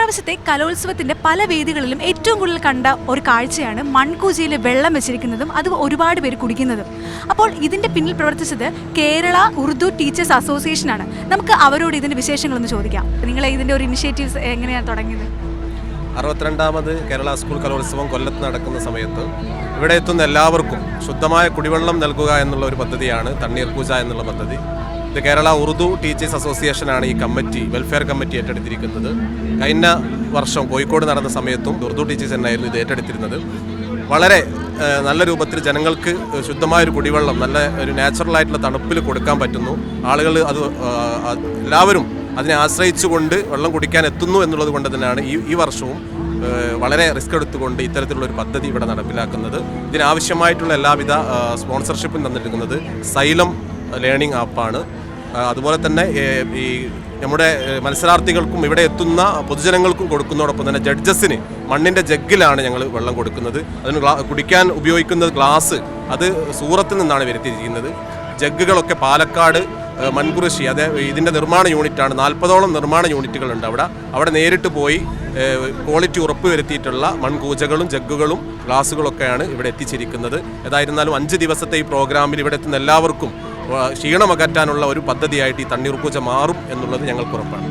ഇപ്രാവശ്യത്തെ കലോത്സവത്തിന്റെ പല വേദികളിലും ഏറ്റവും കൂടുതൽ കണ്ട ഒരു കാഴ്ചയാണ് മൺകൂജയിൽ വെള്ളം വെച്ചിരിക്കുന്നതും അത് ഒരുപാട് പേര് കുടിക്കുന്നതും. അപ്പോൾ ഇതിന്റെ പിന്നിൽ പ്രവർത്തിച്ചത് കേരള ഉറുദു ടീച്ചേഴ്സ് അസോസിയേഷനാണ്. നമുക്ക് അവരോട് ഇതിന്റെ വിശേഷങ്ങളൊന്ന് ചോദിക്കാം. നിങ്ങൾ ഇതിന്റെ ഒരു ഇനിഷ്യേറ്റീവ്സ് എങ്ങനെയാണ് തുടങ്ങിയത്? 62ാമത് കേരള സ്കൂൾ കലോത്സവം കൊല്ലത്ത് നടക്കുന്ന സമയത്ത് ഇവിടെ എത്തുന്ന എല്ലാവർക്കും ശുദ്ധമായ കുടിവെള്ളം നൽകുക എന്നുള്ള ഒരു പദ്ധതിയാണ് തണ്ണീർ പൂജ എന്നുള്ള പദ്ധതി. ഇത് കേരള ഉറുദു ടീച്ചേഴ്സ് അസോസിയേഷനാണ് ഈ കമ്മിറ്റി, വെൽഫെയർ കമ്മിറ്റി ഏറ്റെടുത്തിരിക്കുന്നത്. കഴിഞ്ഞ വർഷം കോഴിക്കോട് നടന്ന സമയത്തും ഉറുദു ടീച്ചേഴ്സ് തന്നെയായിരുന്നു ഇത് ഏറ്റെടുത്തിരുന്നത്. വളരെ നല്ല രൂപത്തിൽ ജനങ്ങൾക്ക് ശുദ്ധമായൊരു കുടിവെള്ളം നല്ല ഒരു നാച്ചുറലായിട്ടുള്ള തണുപ്പിൽ കൊടുക്കാൻ പറ്റുന്നു. ആളുകൾ അത് എല്ലാവരും അതിനെ ആശ്രയിച്ചുകൊണ്ട് വെള്ളം കുടിക്കാൻ എത്തുന്നു എന്നുള്ളത് കൊണ്ട് തന്നെയാണ് ഈ വർഷവും വളരെ റിസ്ക് എടുത്തുകൊണ്ട് ഇത്തരത്തിലുള്ള ഒരു പദ്ധതി ഇവിടെ നടപ്പിലാക്കുന്നത്. ഇതിനാവശ്യമായിട്ടുള്ള എല്ലാവിധ സ്പോൺസർഷിപ്പും തന്നിരിക്കുന്നത് സൈലം ലേണിംഗ് ആപ്പാണ്. അതുപോലെ തന്നെ ഈ നമ്മുടെ മത്സരാർത്ഥികൾക്കും ഇവിടെ എത്തുന്ന പൊതുജനങ്ങൾക്കും കൊടുക്കുന്നതോടൊപ്പം തന്നെ ജഡ്ജസിന് മണ്ണിൻ്റെ ജഗ്ഗിലാണ് ഞങ്ങൾ വെള്ളം കൊടുക്കുന്നത്. അതിന് കുടിക്കാൻ ഉപയോഗിക്കുന്നത് ഗ്ലാസ് അത് സൂറത്തിൽ നിന്നാണ് വരുത്തിയിരിക്കുന്നത്. ജഗ്ഗുകളൊക്കെ പാലക്കാട് മൺകുറിശി ഇതിൻ്റെ നിർമ്മാണ യൂണിറ്റാണ്. 40ഓളം നിർമ്മാണ യൂണിറ്റുകളുണ്ട് അവിടെ നേരിട്ട് പോയി ക്വാളിറ്റി ഉറപ്പ് വരുത്തിയിട്ടുള്ള മൺകൂജകളും ജഗ്ഗുകളും ഗ്ലാസുകളൊക്കെയാണ് ഇവിടെ എത്തിച്ചിരിക്കുന്നത്. ഏതായിരുന്നാലും 5 ദിവസത്തെ ഈ പ്രോഗ്രാമിൽ ഇവിടെ എത്തുന്ന എല്ലാവർക്കും ക്ഷീണമകറ്റാനുള്ള ഒരു പദ്ധതിയായിട്ട് ഈ തണ്ണീർ പൂജ മാറും എന്നുള്ളത് ഞങ്ങൾക്ക് ഉറപ്പാണ്.